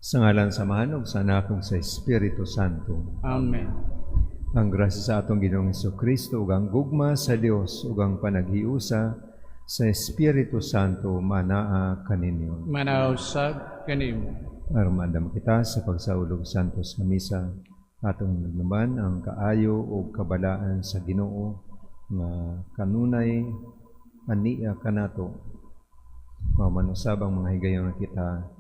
Sa ngalan sa Mahanog, sa Anak ug sa Espiritu Santo. Amen. Ang grasya sa atong Ginoong Jesucristo ug ang gugma sa Dios ug ang panaghiusa sa Espiritu Santo manaa kaninyo. Manausab kanimo. Armadam kita sa pagsaulog santos sa misa, atong nagnaman ang kaayo o kabalaan sa Ginoo nga kanunay ania kanato. Mamanusab ang mga higayon kita,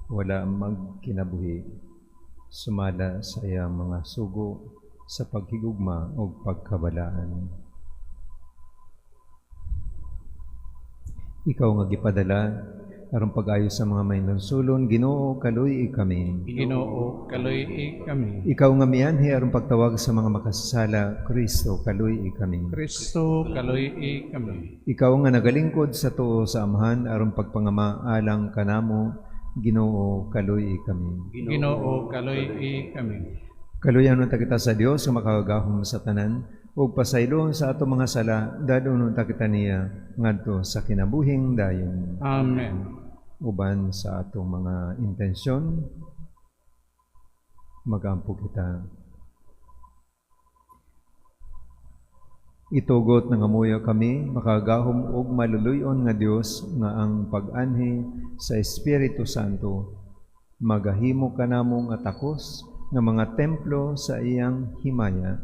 wala magkinabuhi, sumala sa iyang mga sugo sa paghigugma o pagkabalaan. Ikaw nga gipadala aron pag-ayo sa mga may nunsulon, Ginoo kaluy kami. Ginoo kaloy kami. Ikaw nga mianhi aron pagtawag sa mga makasasala, Kristo kaluy kami. Kristo kaloy kami. Ikaw nga nagalingkod sa tuo sa Amahan aron pagpangamaalang kanamo, Ginoo kaluy kami. Ginoo kaloy kami. Kaluyan nun ta kita sa Dios nga makagahom sa tanan ug pasaylo sa ato mga sala dadon ta kita niya ngadto sa kinabuhing dayon. Amen. Uban sa atong mga intensyon, magampo kita. Itugot nga ngamuyo kami, makagahom og maluluyon nga Dios nga ang pag-anhi sa Espiritu Santo, magahimo kanamong atakos nga mga templo sa iyang himaya,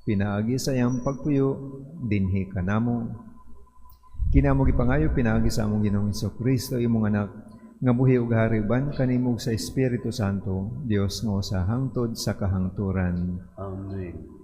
pinaagi sa iyang pagpuyo, dinhi kanamo. Kinamo gipangayo pinaagi sa among Ginoong Jesucristo imong anak nga buhi ug hari uban kanimo sa Espiritu Santo, Dios nga sa hangtod sa kahangturan. Amen.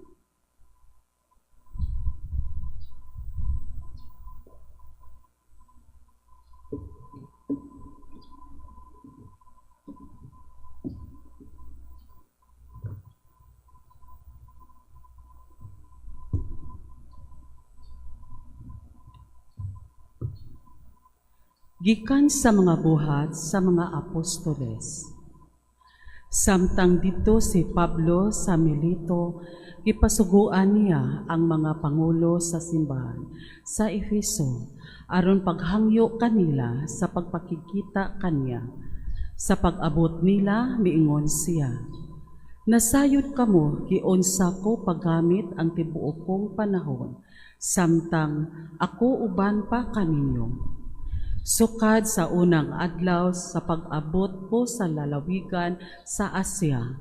Gikan sa mga buhat sa mga apostoles. Samtang dito si Pablo sa Mileto, gipasuguan niya ang mga pangulo sa simbahan sa Efeso aron paghangyo kanila sa pagpakikita kaniya. Sa pag-abot nila, miingon siya, "Nasayod kamo, giunsa ko paggamit ang tibuok kong panahon, samtang ako uban pa kaninyo. Sukad sa unang adlaw sa pag-abot ko sa lalawigan sa Asya,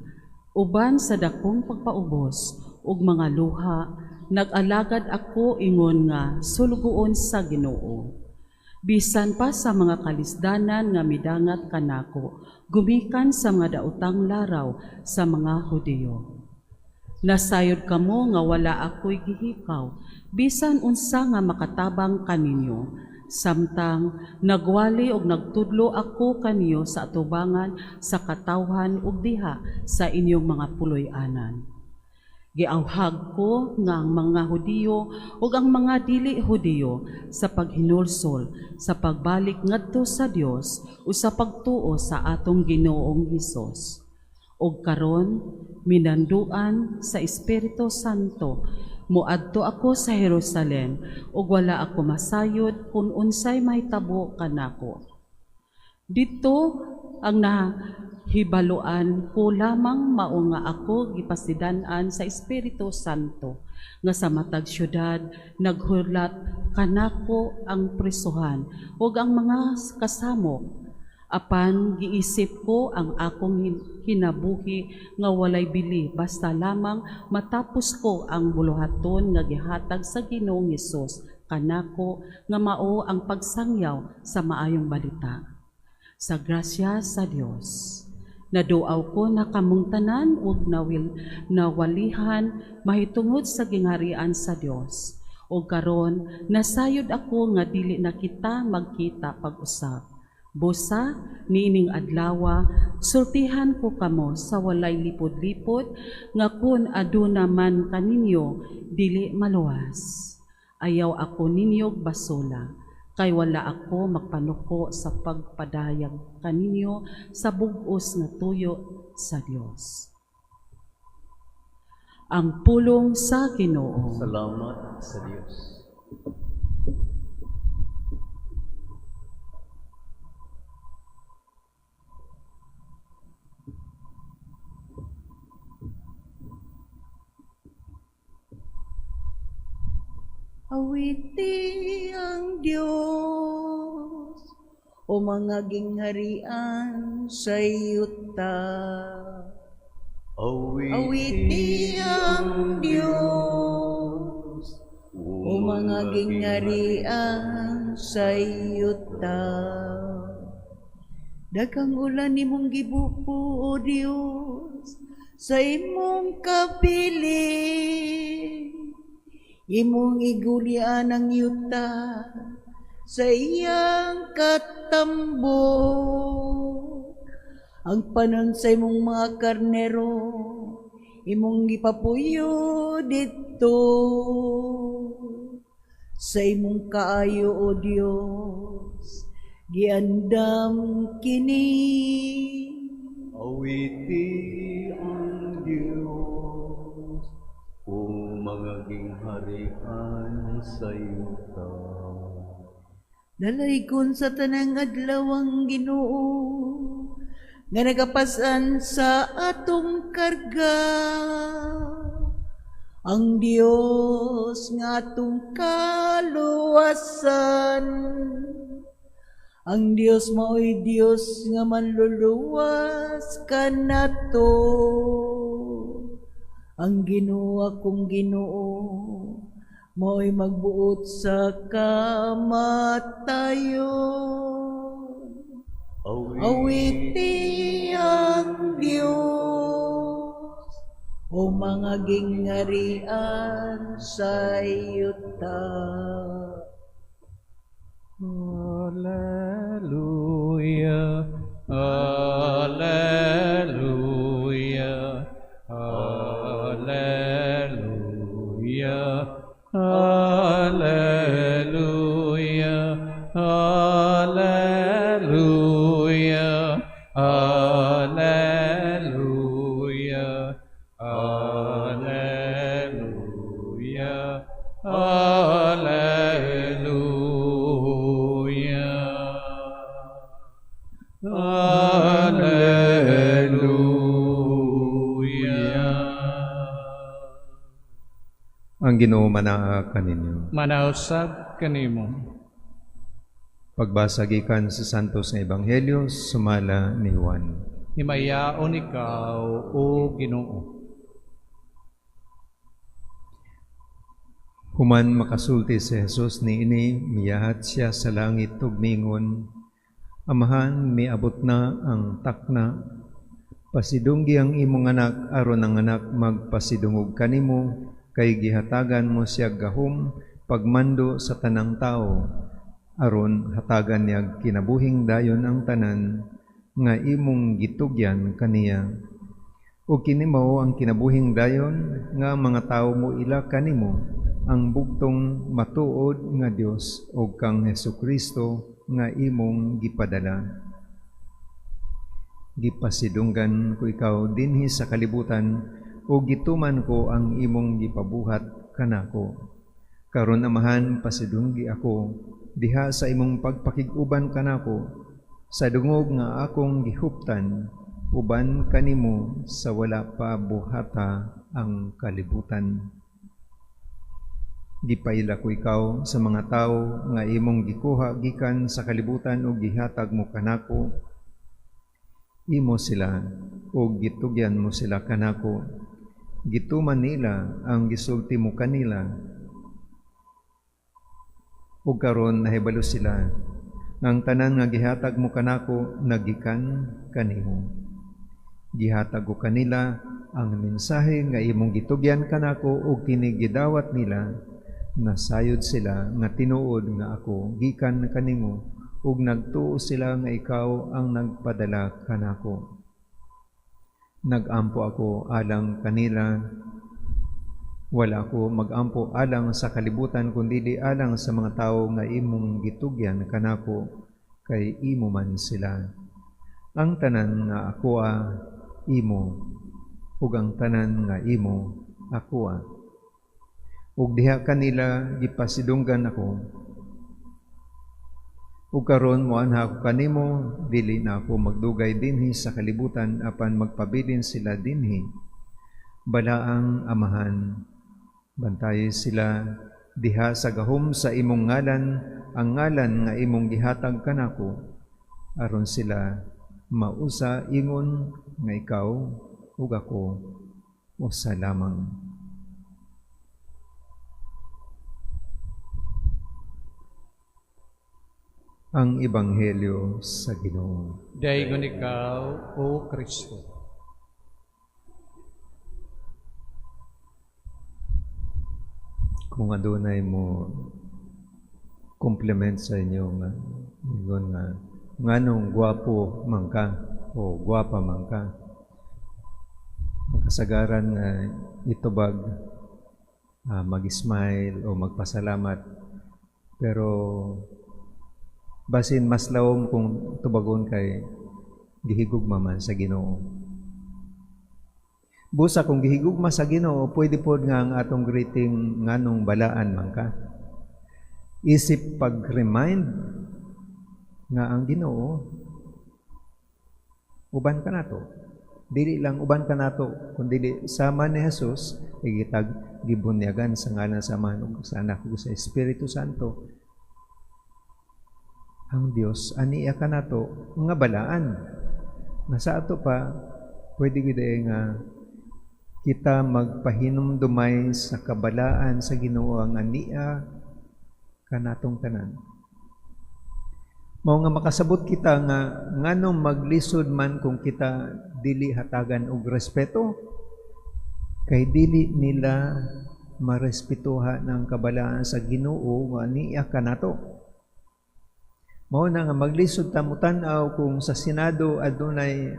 uban sa dakong pagpaubos ug mga luha, nag-alagad ako ingon nga sulugoon sa Ginoo. Bisan pa sa mga kalisdanan nga midangat kanako, gumikan sa mga daotang laraw sa mga Hudiyo. Nasayod kamo nga wala ako'y gihikaw, bisan unsa nga makatabang kaninyo, samtang nagwali og nagtudlo ako kaniyo sa atubangan sa katawhan ug diha sa inyong mga puloy-anan. Giawhag ko nga ang mga Hudiyo ug ang mga dili Hudiyo sa paghinulsol sa pagbalik ngadto sa Dios o sa pagtuo sa atong Ginoong Hesus. Ug karon minanduan sa Espiritu Santo, muadto ako sa Jerusalem ug wala ako masayod kung unsay mahitabo kanako. Dito ang nahibaluan ko lamang mao nga ako gipasidan-an sa Espiritu Santo nga sa matag syudad naghulat kanako ang presohan ug ang mga kasamo. Apan giisip ko ang akong kinabuhi nga walay bili basta lamang matapos ko ang buluhaton nga gihatag sa Ginoong Hesus kanako nga mao ang pagsangyaw sa maayong balita. Sa grasya sa Dios, naduaw ko na kamong tanan ug nawalihan mahitungod sa gingharian sa Dios. O karon nasayod ako nga dili na kita magkita pag-usap. Busa, niining adlawa, sultihan ko kamo sa walay lipod-lipod, nga kun aduna man kaninyo, dili maluwas. Ayaw ako ninyog basula, kay wala ako magpanuko sa pagpadayag kaninyo sa bug-os nga tuyo sa Dios. Ang pulong sa Ginoo. Salamat sa Diyos. Awiti ang Diyos, o mga gingharian sa iyuta. Awiti ang Diyos, o mga gingharian sa iyuta. Daghang ulan nimong gibuko, O Diyos, sa imong kapiling. Imong igulian ang yuta sa iyang katambo. Ang panon sa imong mga karnero, imong gipapuyo dito. Sa imong kaayo, O Diyos, giandam kini. Awiti ang Diyos, o mga gingharian sa iyuta. Dalaygon sa tanang adlaw ang Ginoo, nga nagapasan sa atong karga. Ang Dios nga atong kaluwasan, ang Dios mao'y Dios nga manluluwas kanato. Ang Ginoo akong Ginoo, mao'y magbuot sa kamatayon. Awiti ang Diyos, o mga gingharian sa iyuta. Hallelujah, hallelujah, hallelujah, hallelujah, hallelujah, hallelujah, hallelujah, hallelujah. Ang Ginoo manaa kaninyo. Manausab kanimo. Pagbasa gikan sa Santos nga Ebanghelyo sumala ni Juan. Himayaon ikaw, O Ginoo. Human makasulti si Jesus niini, miyahat siya sa langit ug mingon, Amahan, miabot na ang takna. Pasidunggi ang imong anak aron ang anak magpasidungog kanimo, kay gihatagan mo siya gahom pagmando sa tanang tao, aron hatagan niya kinabuhing dayon ang tanan nga imong gitugyan kaniya. O kini mao ang kinabuhing dayon nga mga tao mo ila kanimo, ang bugtong matuod nga Dios o kang Hesukristo nga imong gipadala. Gipasidunggan ko ikaw dinhi sa kalibutan o gituman ko ang imong gipabuhat kanako. Karon amahan, pasidunggi ako diha sa imong pagpakig-uban kanako sa dungog nga akong gihuptan uban kanimo sa wala pa buhata ang kalibutan. Gipaila ko ikaw sa mga tao nga imong gikuha gikan sa kalibutan o gihatag mo kanako. Imo sila o gitugyan mo sila kanako. Gituman nila ang gisulti mo kanila. O karon nahibalo sila ang tanan nga gihatag mo kanako nagikan kanimo. Gihatag ko kanila ang mensahe nga imong gitugyan kanako o kini gidawat nila. Nasayod sila nga tinuod nga ako gikan kanimo ug nagtuo sila nga ikaw ang nagpadala kanako. Nagampo ako alang kanila, wala ako magampo alang sa kalibutan kundi alang sa mga tao nga imong gitugyan kanako kay imo man sila. Ang tanan nga ako imo ug ang tanan nga imo ako ug diha kanila gipasidunggan ako. Ug karon moanha ako kanimo, dili na ako magdugay dinhi sa kalibutan apan magpabilin sila dinhi. Balaang amahan, bantayi sila diha sa gahom sa imong ngalan ang ngalan nga imong gihatag kanako aron sila mausa ingon nga ikaw ug ako usa lamang. Ang Ebanghelyo sa Ginoo. Dayon ikaw, O Kristo. Kung adunay mo compliment sa inyo nga ingon nga nganong gwapo man ka o gwapa man ka, ang kasagaran nga itubag mag-smile o magpasalamat, pero basin mas lawom kung tubagon kay gihigugma man sa Ginoo. Busa kung gihigugma sa Ginoo, pwede pod nga ang atong greeting nganong balaan man ka. Isip pag-remind nga ang Ginoo uban ka nato. Dili lang uban ka nato, kundi sama ni Jesus igitag gibunyagan sa ngalan sa Ama ug sa Anak ug sa Espiritu Santo. Ang Dios aniya ka nato nga balaan. Nasa ato pa pwede gid nga kita magpahinumdumay sa kabalaan sa Ginoo nga aniya kanatong tanan. Mao nga makasabot kita nga nganong maglisod man kung kita dili hatagan og respeto, kay dili nila marespetuha ng kabalaan sa Ginoo nga aniya kanato. Mao na nga maglisod ta mo tan-aw kung sa Senado adunay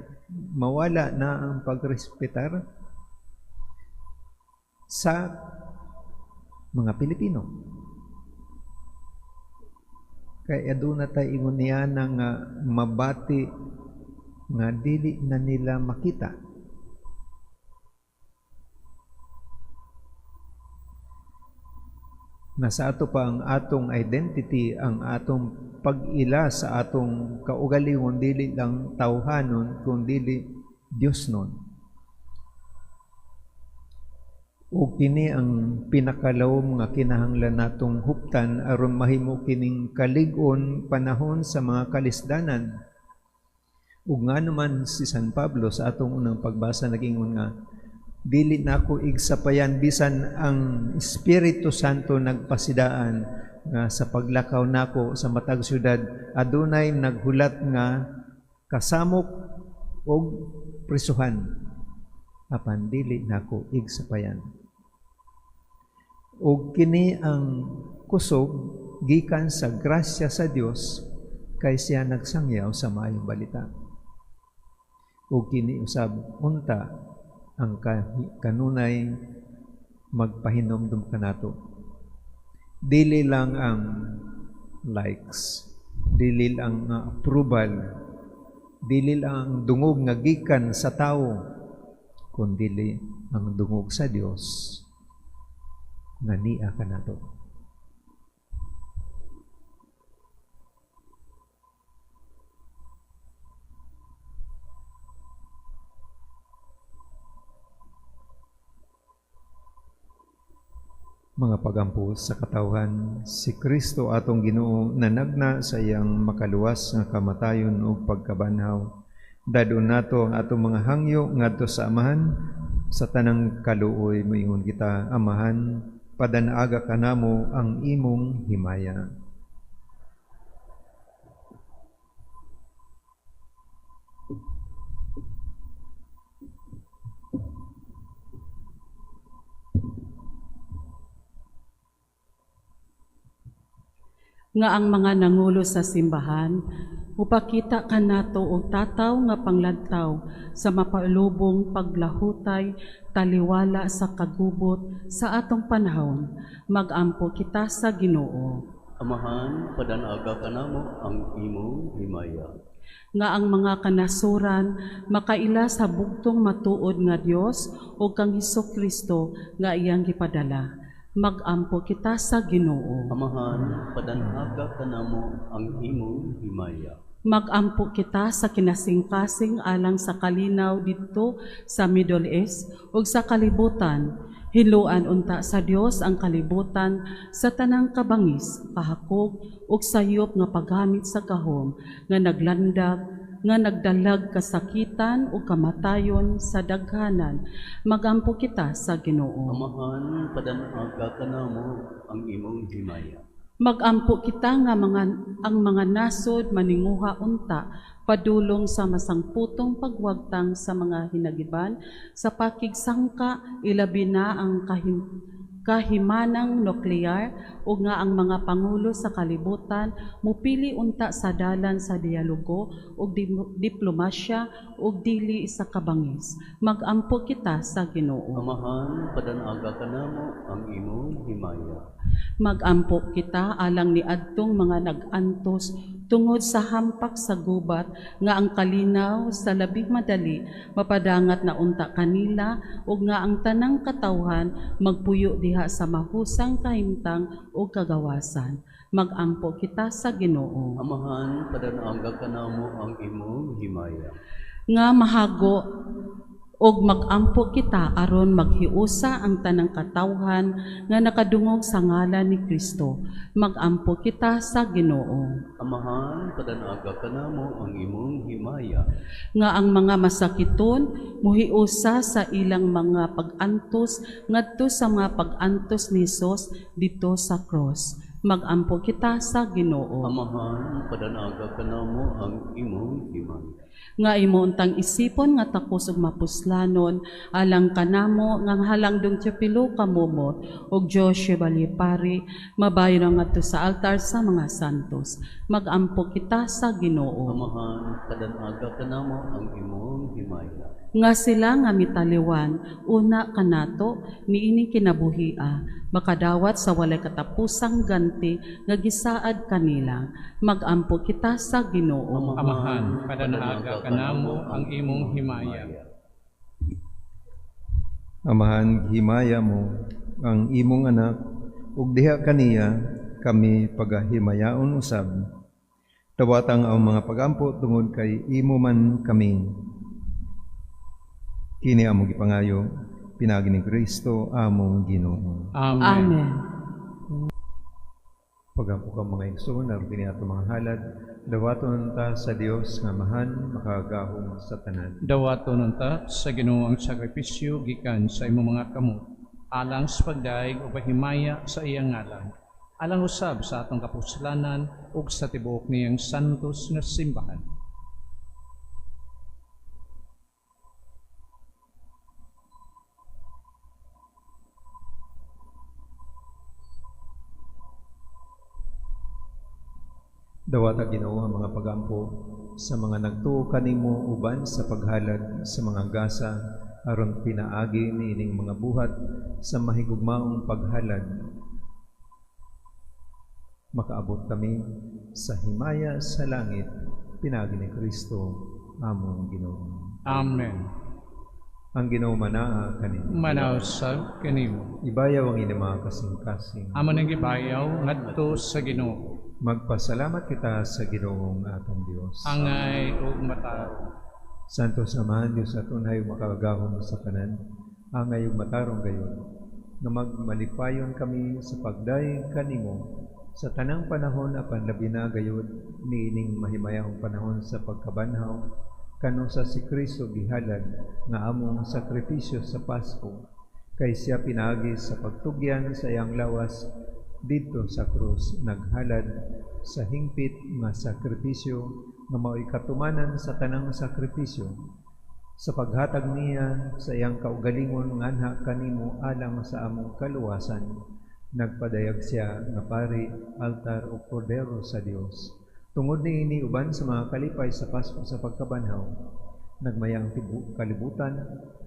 mawala na ang pagrespetar sa mga Pilipino. Kaya aduna tay ingon niya nga mabati nga dili na nila makita. Nasa ato pa ang atong identity, ang atong pag-ila sa atong kaugalingon, dili lang tawhanon, kundi dili Dios nun. O kini ang pinakalawom nga kinahanglan natong huptan aron mahimo kining kalig-on panahon sa mga kalisdanan. Ug nga naman si San Pablo sa atong unang pagbasa nagingon nga dili nako igsapayan bisan ang Espiritu Santo nagpasidaan nga sa paglakaw nako sa matag syudad adunay naghulat nga kasamok og prisuhan apan dili nako igsapayan. O kini ang kusog gikan sa grasya sa Dios kay siya nagsangyaw sa maayong balita. O kini usab unta ang kanunay magpahinomdom kanato. Dili lang ang likes, dili lang ang approval, dili lang ang dungog nga gikan sa tao, kundi ang dungog sa Dios nga niya ka nato. Mga pagampo sa katawhan, si Kristo atong Ginoo nanagna sa iyang makaluwas nga kamatayon ug pagkabanhaw. Dadon nato ang atong mga hangyo ngadto sa Amahan, sa tanang kaluoy moingon kita, Amahan, padanaaga kanamo ang imong himaya. Nga ang mga nangulo sa simbahan, upakita kanato og tataw nga pangladtaw sa mapalubong paglahutay taliwala sa kagubot sa atong panahon, magampo kita sa Ginoo. Amahan, padanaga kanamo ang imong himaya. Nga ang mga kanasuran makaila sa bugtong matuod nga Dios o kang Hesukristo nga iyang gipadala, magampo kita sa Ginoo. Amahan, padanaga kanamo ang imong himaya. Magampo kita sa kinasingkasing alang sa kalinaw dito sa Middle East ug sa kalibutan, Hiluan unta sa Dios ang kalibutan sa tanang kabangis, pahakog ug sayop nga paggamit sa gahom nga nagdalag kasakitan ug kamatayon sa daghanan. Magampo kita sa Ginoo. Amahan, padanaga ka namo ang imong himaya. Magampo kita nga ang mga nasod maninguha unta padulong sa masangputong pagwagtang sa mga hinagiban sa pakigsangka ilabi na ang kahimanang nuklear ug nga ang mga pangulo sa kalibutan mupili unta sa dalan sa dialogo ug diplomasya ug dili sa kabangis. Magampo kita sa Ginoo. Amahan, padanaga ka namo ang imong himaya. Magampo kita alang ni adtong mga nag-antos tungod sa hampak sa gubat nga ang kalinaw sa labing madali mapadangat na unta kanila ug nga ang tanang katawhan magpuyo diha sa mahusang kahimtang o kagawasan. Magampo kita sa Ginoo. Amahan, padanaga ka namo ang imong himaya. Nga mahago og magampo kita aron maghiusa ang tanang katawhan nga nakadungog sa ngalan ni Kristo. Magampo kita sa Ginoo. Amahan, padanaga ka namo ang imong himaya. Nga ang mga masakiton muhiusa sa ilang mga pag-antos ngadto sa mga pag-antos ni Hesus dito sa cross. Magampo kita sa Ginoo. Amahan, padanaga ka namo ang imong himaya. Nga imo untang isipon nga takos ug mapuslanon alang kanamo nga halang dong tiyapilo kamumot ug Diyos Balipari mabayon ngadto sa altar sa mga santos. Magampo kita sa Ginoo. Amahan, padanaga ka namo ang imong himaya. Nga sila nga mitaliwan una kanato niini kinabuhia makadawat sa walay katapusang ganti nga gisaad kanila. Magampo kita sa Ginoo. Amahan, padanaga ka namo ang imong himaya. Amahan, himaya mo ang imong anak, ug diha kaniya kami pagahimayaon usab. Tawatang ang mga pagampo tungod kay imo man kami. Kini among gipangayo, pinagi ni Kristo among Ginoo. Amen. Amen. Pagampo ka mga igsoon, naroon kini ato mga halad, dawaton ta sa Dios nga mahan makagahom sa tanan. Dawaton unta sa Ginoo ang sakripisyo gikan sa imong mga kamot alang sa pagdaig o pahimaya sa iyang ngalan. Alang usab sa atong kapuslanan ug sa tibuok niyang santos nga simbahan. Dawata Ginoo ang mga pagampo sa mga nagtuo kanimo uban sa paghalad sa mga gasa aron pinaagi niining mga buhat sa mahigugmaong paghalad. Makaabot kami sa himaya sa langit, pinagi ni Kristo among Ginoo. Amen. Ang Ginoo manaa kanimo. Manausab kanimo. Ibayaw ang inyong mga kasing-kasing. Amo nang gibayaw ngadto sa Ginoo. Magpasalamat kita sa Ginoong atong Dios. Angay ug matarong. Santo Samahan Diyos aton hayong makagahom sa kanan, angay ug matarong gayon, nga magmalipayon kami sa pagdaig kanimo sa tanang panahon apan labi na gayud niining mahimayahong panahon sa pagkabanhaw kano sa si Kristo gihalad nga among sakripisyo sa Pasko, kay siya pinaagi sa pagtugyan sa iyang lawas dito sa krus, naghalad sa hingpit nga sakripisyo nga mao'y katumanan sa tanang sakripisyo. Sa paghatag niya sa iyang kaugalingon nganha kanimo alang sa among kaluwasan, nagpadayag siya nga pari, altar o kordero sa Dios. Tungod niini uban sa mga kalipay sa Pasko sa pagkabanhaw, nagmayang kalibutan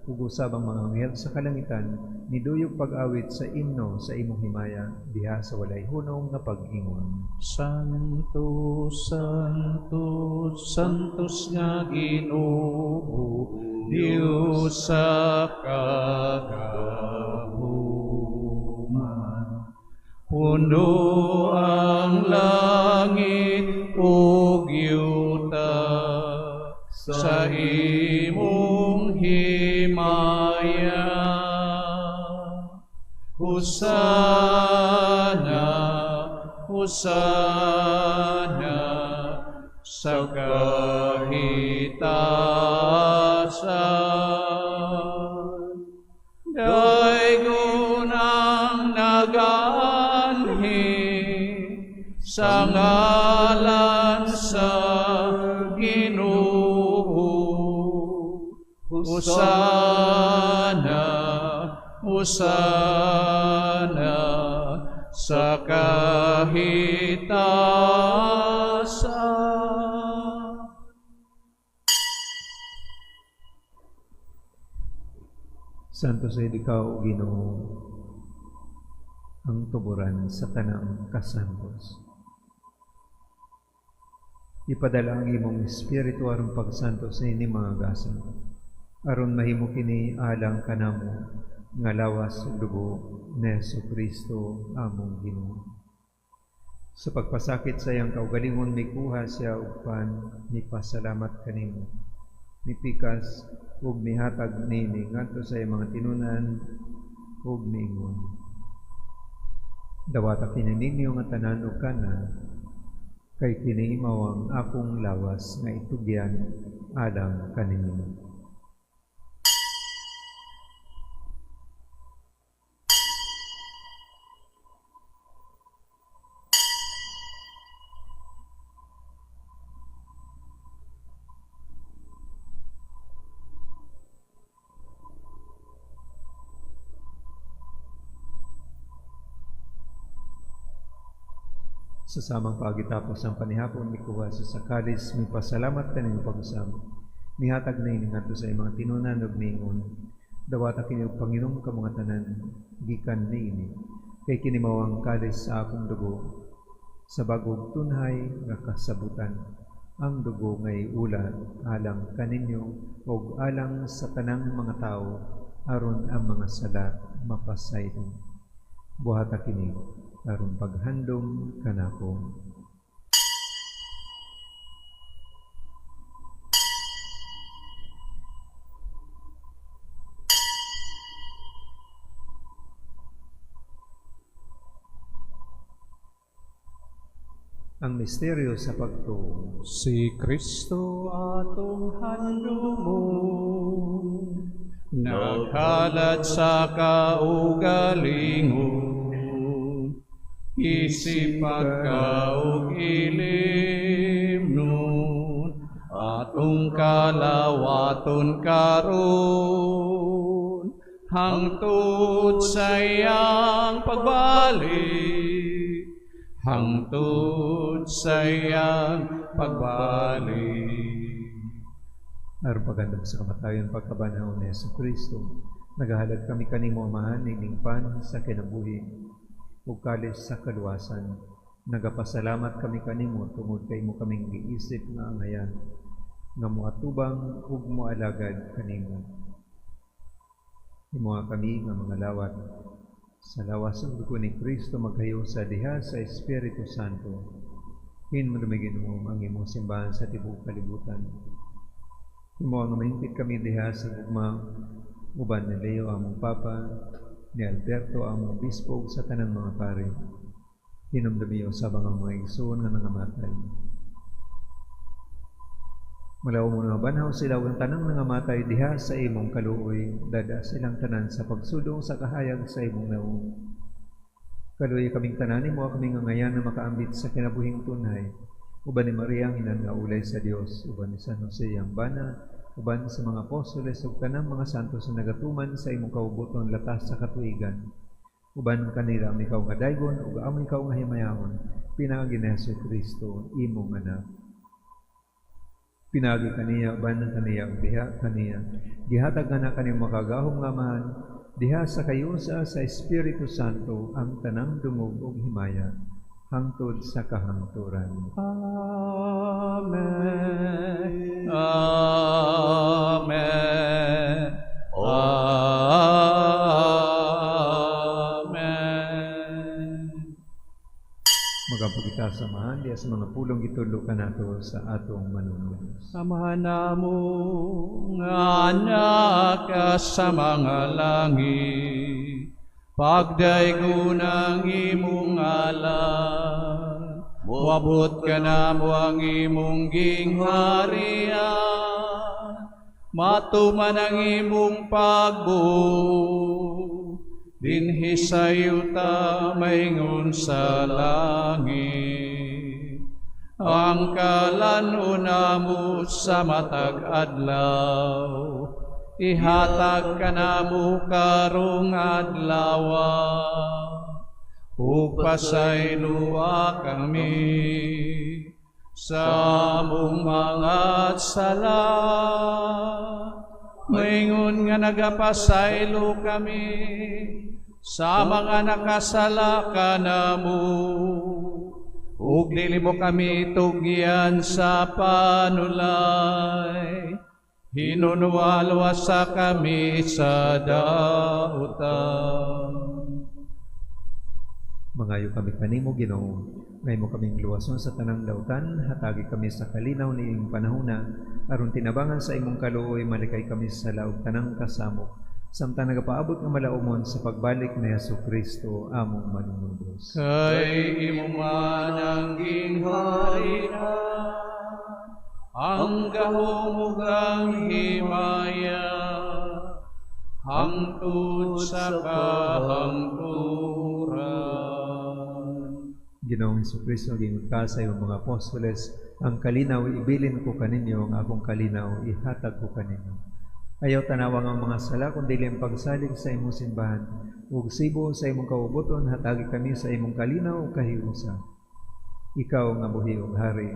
ug usab ang mga anghel sa kalangitan niduyog pag-awit sa imno sa imong himaya diha sa walay hunong nga pag-ingon. Santo, Santo, Santos nga Ginoo, Dios sa kagahuman. Puno ang langit ug yuta sa imong himaya. Hosana, Hosana sa kahitasan. Daygon ang nag-aanhi sa ngalan sa Ginoo. Hosana, Hosana sa kahitasan. Santo sa ikaw, Ginoo, ang tuburan sa tanang kasantos. Ipadala ang imong espiritu aron pagsantos sa ini mga gasan, aron mahimo kini alang kanamo nga lawas ug dugo ni Jesucristo among Ginoo. Sa pagpasakit sa iyang kaugalingon mikuha siya ug pan mipasalamat kanimo. Mipikas ug mihatag nini ngadto sa iyang mga tinunan ug miingon. Dawata kini ninyo nga tanan ug kana, kay kini mao ang akong lawas nga itugyan alang kaninyo. Sa samang pagitapos ang panihapon, mikuha sa sakalis, may pasalamat ka ninyo pag-usam. Mihatag na iningato sa mga tinunan ug miingon. Dawata kini og Panginoon ka mga tanan, gikan niini. Kay kini mao ang kalis sa akong dugo. Sa bagog tunhay nga kasabutan, ang dugo ngay ulat alang kaninyo ug alang sa tanang mga tao aron ang mga sala mapasaylo. Buhata kini aron paghandom kanako. Ang misteryo sa pagtuo. Si Kristo atong handumon, naghalad sa kaugalingon, isip pagkaog ilimnon, atong kalawaton karon, hangtod sa iyang pagbalik, hangtod sa iyang pagbalik. Aron pagandam sa kamatayon pagkabanhaw ni Jesucristo, nagahalad kami kanimo amahan ning pan sa kinabuhi ug kalis sa kaluwasan. Nagapasalamat kami kanimo tungod kay mo kaming giisip nga angayan nga moatubang ug moalagad kanimo. Himuha kami nga mga lawat sa lawas ug dugo ni Kristo maghayo sa diha sa Espiritu Santo. Hinumigin mo ang imong simbahan sa tibuok kalibutan. Himuha nga mahingpit kami diha sa gugma uban ni Leo among Papa, ni Alberto ang obispo sa tanang mga pare. Hinumdumi usab ang mga igsoon nga nangamatay. Malaw mo nga banhaw sila ang tanang nangamatay diha sa imong kaluoy, dada silang tanan sa pagsudong sa kahayag sa imong naong. Kaluoy kaming tanan mo kaming ngayan na makaambit sa kinabuhing tunay. Uban ni Maria ang inan nga ulay sa Dios, uban ni San Jose ang bana, uban sa mga apostoles ug tanang mga santos na nagatuman sa imong kaubuton latas sa katuigan. Uban kanila ang ikaw nga daygon ug among ikaw nga himayahon, pinaagi ni Jesucristo imong anak. Pinagi kaniya uban kaniya ug diha kaniya. Gihatag na kaniyang makagahom nga amahan diha sa kayusa sa Espiritu Santo ang tanang dungog ug himaya hangtod sa kahangturan. Amen. Amen. Amen. Magapagita samahan diha sa mga pulong gitulo kanato sa atong manunod. Samahan namo nga anak ka sa mga langit, Pagdaygo ng imong ngalan, wabot ka na mo ang imong gingharian, matuman ang imong pagbuo, dinhi sa yuta maingon sa langit. Ang kalanuna mo sa matag adlaw, ihatag ka na mo karong adlaw, ug pasayloa kami sa among mga sala. Maingon nga nagapasaylo kami sa mga nakasala ka na mo, ug dili mo kami tugyan sa panulay. Hinunualwasa kami sa dautan. Mangayo kami kanimo, Ginoo. Ngay mo kaming luwason sa tanang dautan, hatagi kami sa kalinaw ni iyong panahuna, aron tinabangan sa imong kaluoy, malikay kami sa laog tanang kasamo, samtang nagapaabot nga malaumon sa pagbalik ni Jesucristo, among manunubos. Kay imo man ang gingharian, ang gahumugang himaya, hangtod sa kahangturan. Ginoong Jesucristo, gingon ka sa iyong mga apostoles, ang kalinaw ibilin ko kaninyo, ang akong kalinaw ihatag ko kaninyo. Ayaw tanawang ang mga sala, kundi ang pagsalig sa imong simbahan, ug sibo sa imong kaubuton, hatagi kami sa imong kalinaw ug kahiusa. Ikaw nga buhi ug hari,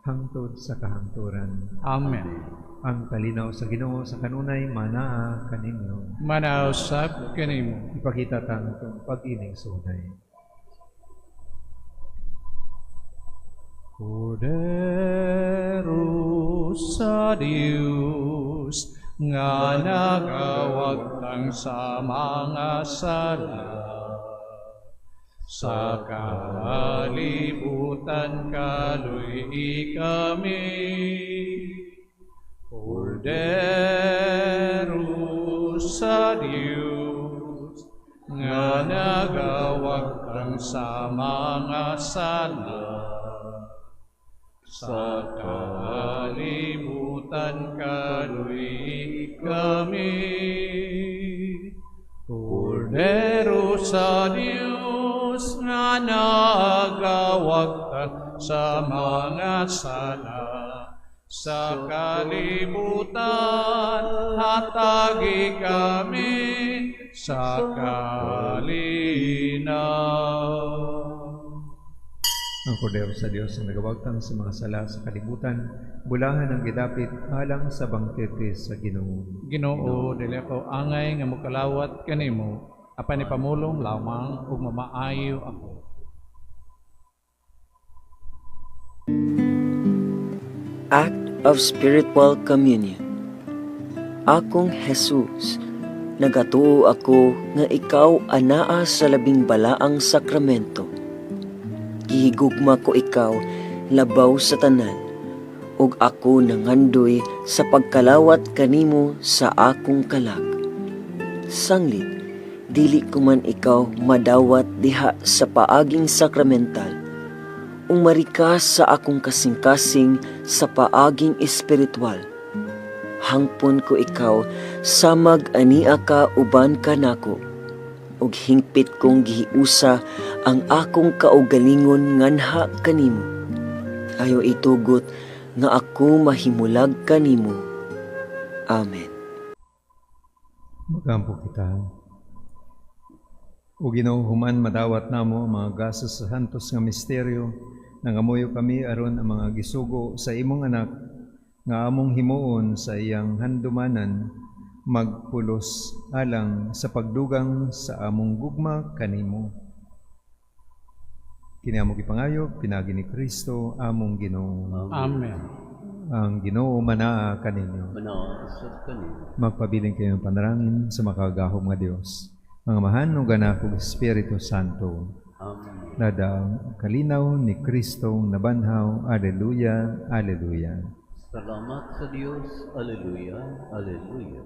hangtod sa kahangturan. Amen. Ang kalinaw sa Ginoo sa kanunay manaa kaninyo. Manausap kanimo. Ipakita tang itong pag-ining sunay. Cordero sa Dios, nga nagawagtang sa mga sala, sa kalibutan kaluy kami. Cordero sa Dios, nga nagawagtang sa mga sala, sa kalibutan kaluy kami. Cordero sa Diyos, nga nagawagtan sa mga sala, sa kalibutan hatagi kami, sa kalinaw. Ang Kordero sa Diyos ang nagawagtang sa mga sala sa kalibutan, bulahan ang gidapit alang sa bangkete sa Ginoo. Ginoo, dili ako angay nga mokalawat kanimo, apan ipamulong lamang ug mamaayo ako. Act of Spiritual Communion. Akong Jesus, nagatuo ako nga ikaw anaa sa labing balaang sakramento. Gihigugma ko ikaw labaw sa tanan, ug ako nangandoy sa pagkalawat kanimo sa akong kalag. Sanglit, dili ko man ikaw madawat diha sa paaging sakramental, umarika sa akong kasing-kasing sa paaging espiritual. Hangpon ko ikaw samag ania ka uban kanako, ug hingpit kong gihiusa ang akong kaugalingon nganha kanimo. Ayo itugot nga ako mahimulag kanimo. Amen. Magampo kita. O Ginoo, human madawat namo ang mga gastos sa santos nga misteryo, nangamuyo kami aron ang mga gisugo sa imong anak nga among himuon sa iyang handumanan, magpulos alang sa pagdugang sa among gugma kanimo. Kini among gipangayo pinagi ni Kristo among Ginoo. Amen. Ang Ginoo manaa kaninyo. Manausap kanimo. Magpabiling kayo ng panalangin sa makagahom nga Dios. Mga mahan ug anak ug Espiritu Santo. Amen. Nadaang kalinaw ni Kristo nabanhaw. Alleluia, alleluia. Salamat sa Diyos. Alleluia, alleluia.